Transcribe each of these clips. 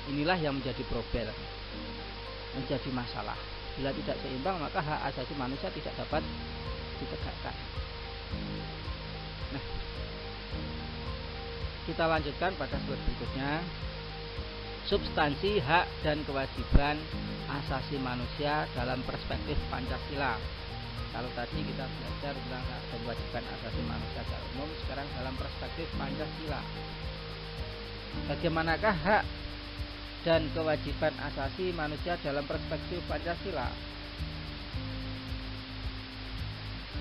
inilah yang menjadi problem, menjadi masalah. Bila tidak seimbang, maka hak asasi manusia tidak dapat ditegakkan. Nah, kita lanjutkan pada slide berikutnya. Substansi hak dan kewajiban asasi manusia dalam perspektif Pancasila. Kalau tadi kita belajar tentang hak dan kewajiban asasi manusia secara umum, sekarang dalam perspektif Pancasila. Bagaimanakah hak dan kewajiban asasi manusia dalam perspektif Pancasila?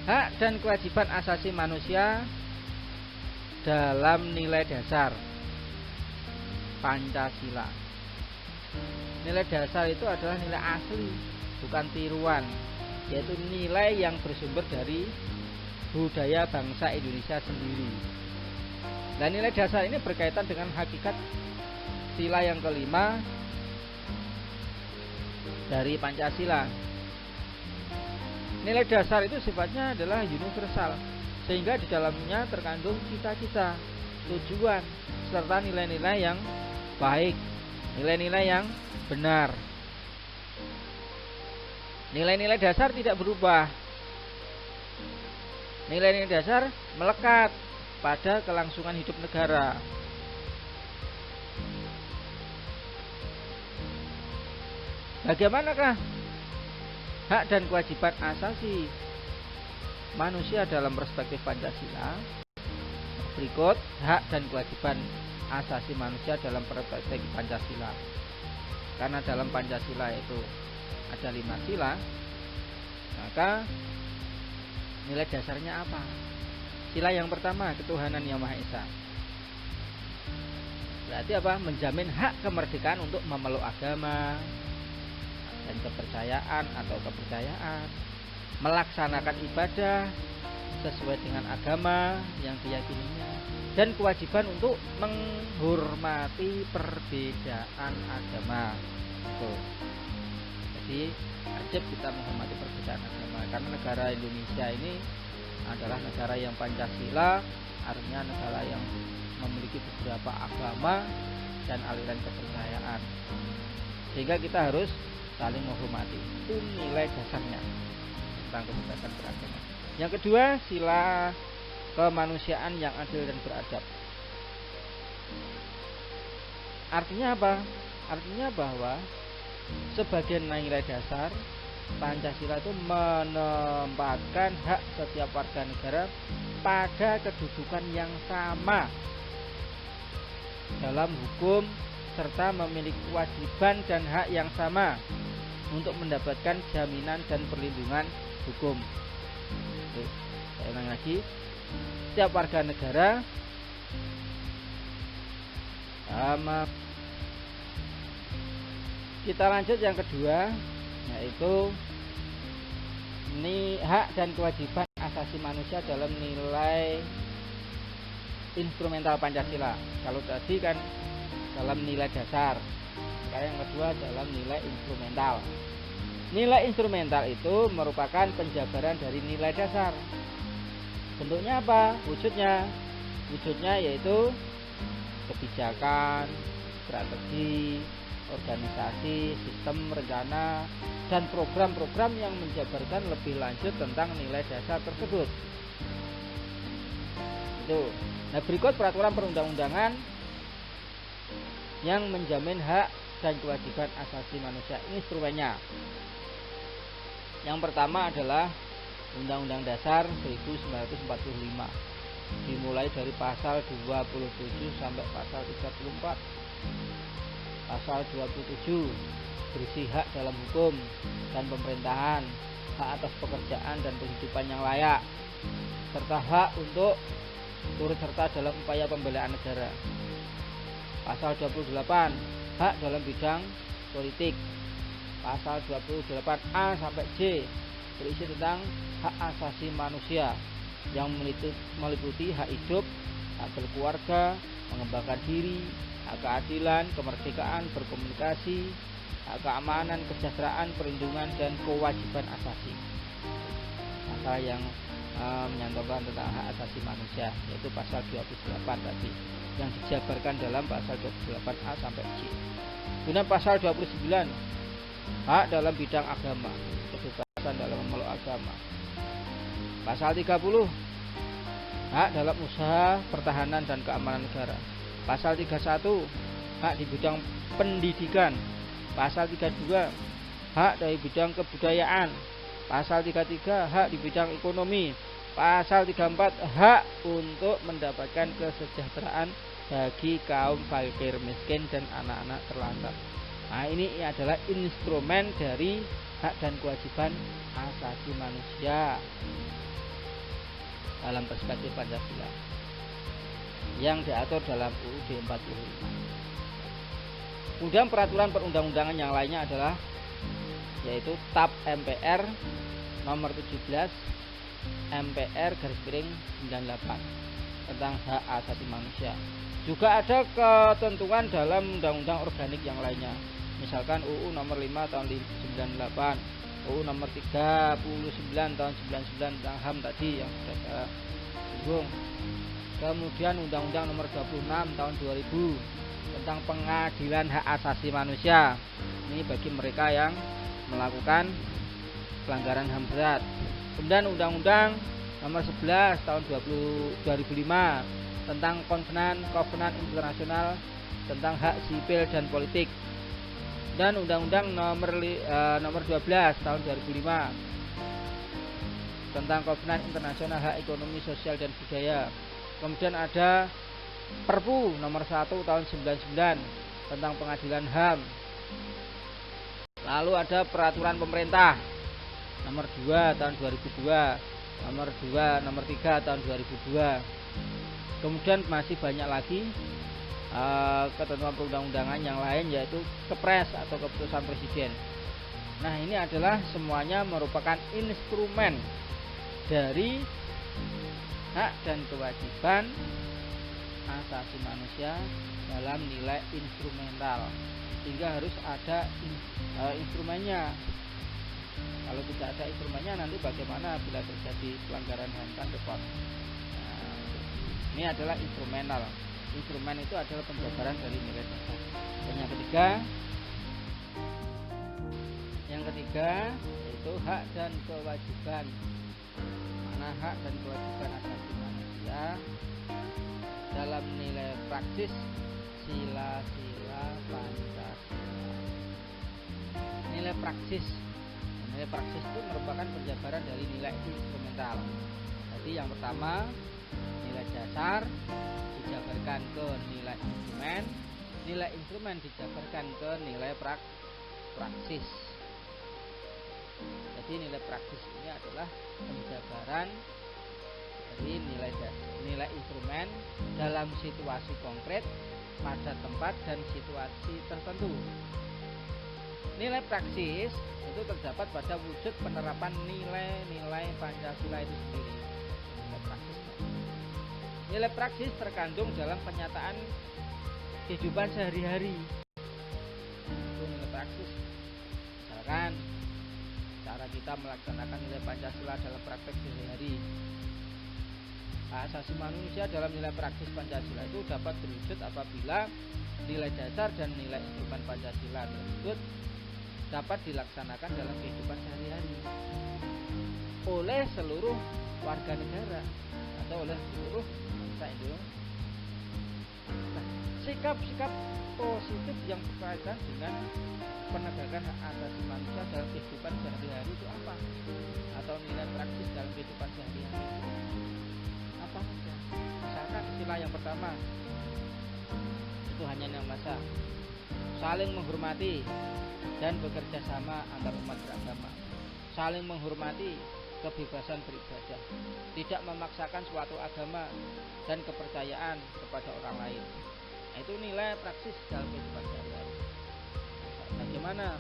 Hak dan kewajiban asasi manusia dalam nilai dasar Pancasila. Nilai dasar itu adalah nilai asli, bukan tiruan, yaitu nilai yang bersumber dari budaya bangsa Indonesia sendiri. Dan nilai dasar ini berkaitan dengan hakikat sila yang kelima dari Pancasila. Nilai dasar itu sifatnya adalah universal, sehingga di dalamnya terkandung cita-cita, tujuan, serta nilai-nilai yang baik, nilai-nilai yang benar. Nilai-nilai dasar tidak berubah. Nilai-nilai dasar melekat pada kelangsungan hidup negara. Bagaimanakah hak dan kewajiban asasi manusia dalam perspektif Pancasila? Berikut hak dan kewajiban asasi manusia dalam perspektif Pancasila. Karena dalam Pancasila itu ada 5 sila, maka nilai dasarnya apa? Sila yang pertama, ketuhanan yang Maha Esa. Berarti apa? Menjamin hak kemerdekaan untuk memeluk agama dan kepercayaan atau kepercayaan, melaksanakan ibadah sesuai dengan agama yang diyakininya, dan kewajiban untuk menghormati perbedaan agama. Jadi wajib kita menghormati perbedaan agama, karena negara Indonesia ini adalah negara yang Pancasila, artinya negara yang memiliki beberapa agama dan aliran kepercayaan, sehingga kita harus saling menghormati. Itu nilai dasarnya tentang kebebasan beragama. Yang kedua, sila kemanusiaan yang adil dan beradab. Artinya apa? Artinya bahwa sebagai nilai dasar Pancasila itu menempatkan hak setiap warga negara pada kedudukan yang sama dalam hukum, serta memiliki kewajiban dan hak yang sama untuk mendapatkan jaminan dan perlindungan hukum. Saya ulang lagi, setiap warga negara sama. Kita lanjut yang kedua, yaitu ini hak dan kewajiban asasi manusia dalam nilai instrumental Pancasila. Kalau tadi kan dalam nilai dasar, sekarang yang kedua dalam nilai instrumental. Nilai instrumental itu merupakan penjabaran dari nilai dasar. Bentuknya apa? Wujudnya yaitu kebijakan, strategi, organisasi, sistem, rencana, dan program-program yang menjabarkan lebih lanjut tentang nilai dasar tersebut. Itu. Nah, berikut peraturan perundang-undangan yang menjamin hak dan kewajiban asasi manusia. Instrumennya. Yang pertama adalah Undang-Undang Dasar 1945. Dimulai dari pasal 27 sampai pasal 34. Pasal 27 berisi hak dalam hukum dan pemerintahan, hak atas pekerjaan dan penghidupan yang layak, serta hak untuk turut serta dalam upaya pembelaan negara. Pasal 28 hak dalam bidang politik. Pasal 28A sampai J berisi tentang hak asasi manusia yang meliputi hak hidup, hak berkeluarga, mengembangkan diri, hak keadilan, kemerdekaan, berkomunikasi, hak keamanan, kesejahteraan, perlindungan, dan kewajiban asasi. Pasal yang menyantumkan tentang hak asasi manusia, yaitu pasal 28 tadi yang dijabarkan dalam pasal 28A sampai J. Kemudian pasal 29 hak dalam bidang agama, kebebasan dalam memeluk agama. Pasal 30 hak dalam usaha pertahanan dan keamanan negara. Pasal 31 hak di bidang pendidikan. Pasal 32 hak dari bidang kebudayaan. Pasal 33 hak di bidang ekonomi. Pasal 34 hak untuk mendapatkan kesejahteraan bagi kaum fakir miskin dan anak-anak terlantar. Nah, ini adalah instrumen dari hak dan kewajiban asasi manusia dalam perspektif Pancasila yang diatur dalam UUD 45. Kemudian peraturan perundang-undangan yang lainnya adalah yaitu TAP MPR nomor 17 MPR _98 tentang hak asasi manusia. Juga ada ketentuan dalam undang-undang organik yang lainnya. Misalkan UU nomor 5 tahun 98, UU nomor 39 tahun 99 tentang HAM tadi yang sudah saya singgung. Kemudian Undang-Undang nomor 26 tahun 2000 tentang pengadilan hak asasi manusia. Ini bagi mereka yang melakukan pelanggaran HAM berat. Kemudian Undang-Undang nomor 11 tahun 2005 tentang Kovenant Internasional tentang hak sipil dan politik. Dan Undang-Undang nomor 12 tahun 2005 tentang Kovenant Internasional Hak Ekonomi, Sosial dan Budaya. Kemudian ada Perpu nomor 1 tahun 99 tentang pengadilan HAM. Lalu ada peraturan pemerintah nomor 2 tahun 2002, nomor 3 tahun 2002. Kemudian masih banyak lagi ketentuan perundang-undangan yang lain, yaitu Kepres atau keputusan presiden. Nah, ini adalah semuanya merupakan instrumen dari hak dan kewajiban asasi manusia dalam nilai instrumental, sehingga harus ada instrumennya. Kalau tidak ada instrumennya, nanti bagaimana bila terjadi pelanggaran HAM kan repot. Nah, ini adalah instrumental. Instrumen itu adalah penjabaran dari nilai dasar. Dan yang ketiga yaitu hak dan kewajiban. Mana hak dan kewajiban asasi manusia dalam nilai praksis sila-sila Pancasila. Nilai praksis itu merupakan penjabaran dari nilai instrumental. Jadi yang pertama, nilai dasar dijabarkan ke nilai instrumen dijabarkan ke nilai praksis. Jadi nilai praksis ini adalah penjabaran dari nilai instrumen dalam situasi konkret pada tempat dan situasi tertentu. Nilai praksis itu terdapat pada wujud penerapan nilai-nilai Pancasila itu sendiri. Nilai praksis terkandung dalam kenyataan kehidupan sehari-hari. Itu nilai praksis. Misalkan cara kita melaksanakan nilai Pancasila dalam praktek sehari-hari. Hak asasi manusia dalam nilai praksis Pancasila itu dapat terwujud apabila nilai dasar dan nilai instrumen Pancasila tersebut dapat dilaksanakan dalam kehidupan sehari-hari oleh seluruh warga negara atau oleh seluruh bangsa Indonesia. Nah, sikap-sikap positif yang berkaitan dengan penegakan hak asasi manusia dalam kehidupan sehari-hari itu apa? Atau nilai praktis dalam kehidupan sehari-hari itu apa saja? Misalkan istilah yang pertama itu hanya yang masa saling menghormati dan bekerja sama antar umat beragama, saling menghormati kebebasan beribadah, tidak memaksakan suatu agama dan kepercayaan kepada orang lain. Nah, itu nilai praksis dalam kehidupan sehari-hari. Bagaimana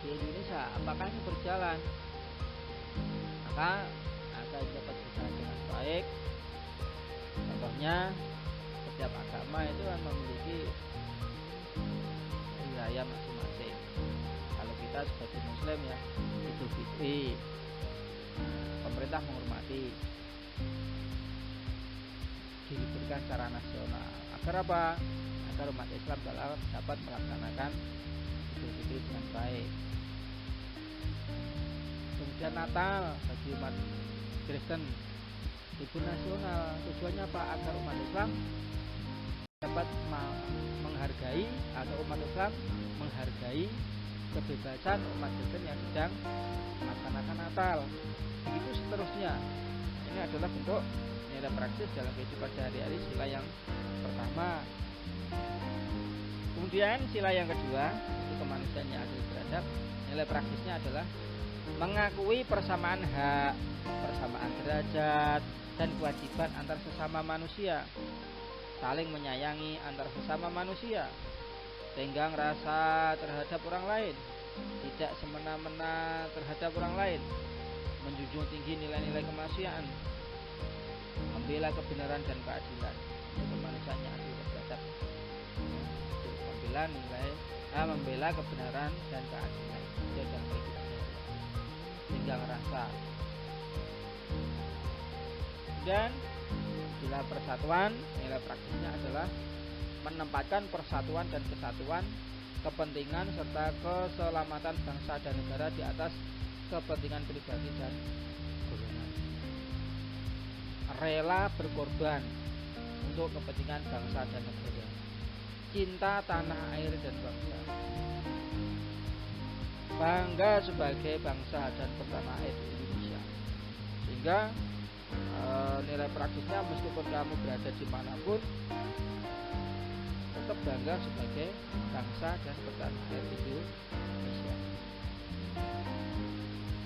di Indonesia? Apakah ini berjalan? Maka agar dapat berjalan dengan baik. Contohnya, setiap agama itu kan memiliki wilayah raya masing-masing. Kalau kita sebagai Muslim ya Idul Fitri, pemerintah menghormati, diliburkan secara nasional. Agar apa? Agar umat Islam dapat melaksanakan Idul Fitri dengan baik. Kemudian Natal bagi umat Kristen, libur nasional. Tujuannya apa? Agar umat Islam dapat menghargai, atau umat Islam menghargai kebebasan umat Kristen yang sedang melaksanakan Natal. Begitu seterusnya. Ini adalah bentuk nilai praktis dalam kehidupan sehari-hari, sila yang pertama. Kemudian sila yang kedua, itu kemanusiaan yang adil beradab. Nilai praktisnya adalah mengakui persamaan hak, persamaan derajat, dan kewajiban antar sesama manusia, saling menyayangi antar sesama manusia, tenggang rasa terhadap orang lain, tidak semena-mena terhadap orang lain, menjunjung tinggi nilai-nilai kemanusiaan, membela kebenaran dan keadilan. Itu kemanusiaan yang adil beradab. Membela kebenaran dan keadilan. Itu dalam kehidupan tenggang rasa. Dan sila persatuan, nilai praktisnya adalah menempatkan persatuan dan kesatuan, kepentingan serta keselamatan bangsa dan negara di atas kepentingan pribadi dan golongan. Rela berkorban untuk kepentingan bangsa dan negara. Cinta tanah air dan bangsa. Bangga sebagai bangsa dan bertanah air di Indonesia. Sehingga nilai praktisnya, meskipun kamu berada di manapun, tetap bangga sebagai bangsa dan bertanah air di Indonesia.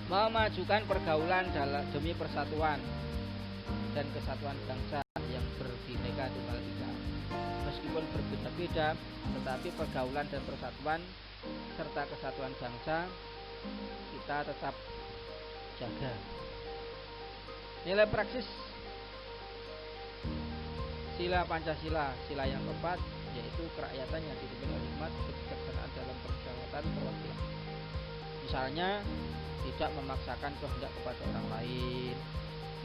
Memajukan pergaulan demi persatuan dan kesatuan bangsa yang berbineka tunggal ika. Meskipun berbeda-beda, tetapi pergaulan dan persatuan serta kesatuan bangsa kita tetap jaga. Nilai praksis sila Pancasila, sila yang keempat, yaitu kerakyatan yang dipimpin oleh hikmat, kebijaksanaan dalam permusyawaratan perwakilan. Misalnya, tidak memaksakan kehendak kepada orang lain,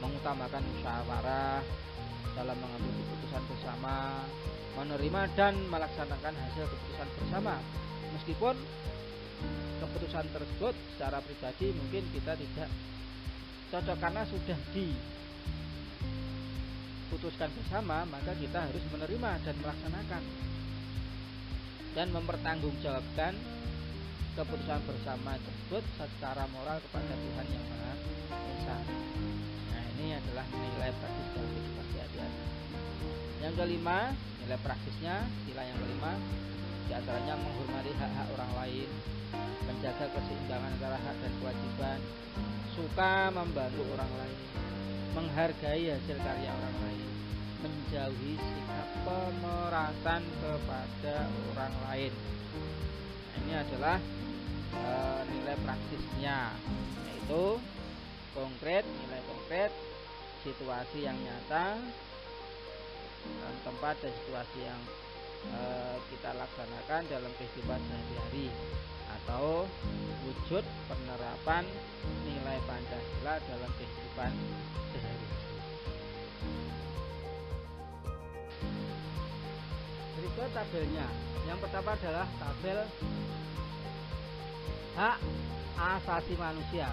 mengutamakan musyawarah dalam mengambil keputusan bersama, menerima dan melaksanakan hasil keputusan bersama, meskipun keputusan tersebut secara pribadi mungkin kita tidak cocok karena sudah diputuskan bersama, maka kita harus menerima dan melaksanakan dan mempertanggungjawabkan keputusan bersama tersebut secara moral kepada Tuhan Yang Maha Esa. Nah, ini adalah nilai praktis dalam kehidupan sehari-hari. Yang kelima, nilai praktisnya, sila yang kelima, diantaranya menghormati hak-hak orang lain, menjaga keseimbangan antara hak dan kewajiban, suka membantu orang lain, menghargai hasil karya orang lain, menjauhi sikap pemerasan kepada orang lain. Nah, ini adalah nilai praktisnya, yaitu konkret, nilai konkret, situasi yang nyata, tempat dan situasi yang kita laksanakan dalam kehidupan sehari-hari, atau wujud penerapan nilai Pancasila dalam kehidupan sehari-hari. Berikut tabelnya. Yang pertama adalah tabel hak asasi manusia.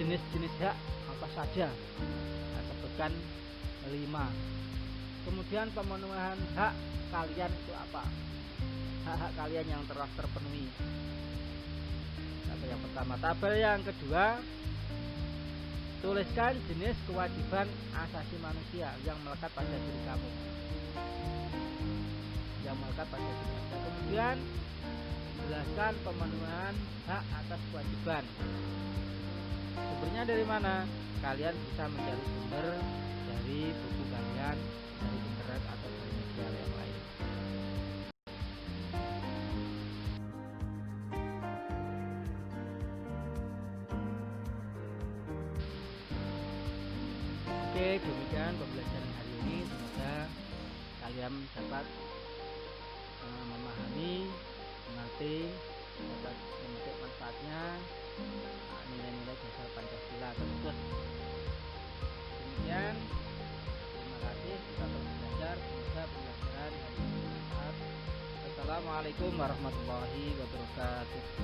Jenis-jenis hak apa saja? Saya sebutkan 5. Kemudian pemenuhan hak kalian itu apa? Hak-hak kalian yang telah terpenuhi. Tabel yang pertama. Tabel yang kedua, tuliskan jenis kewajiban asasi manusia yang melekat pada diri kamu. Yang melekat pada diri kamu. Kemudian jelaskan pemenuhan hak atas kewajiban. Sumbernya dari mana? Kalian bisa mencari sumber dari buku kalian, dari internet atau dari media yang lain. Oke, demikian pembelajaran hari ini. Semoga kalian dapat memahami, mengerti, dapat memetik manfaatnya nilai-nilai dasar Pancasila tersebut. Wassalamualaikum warahmatullahi wabarakatuh.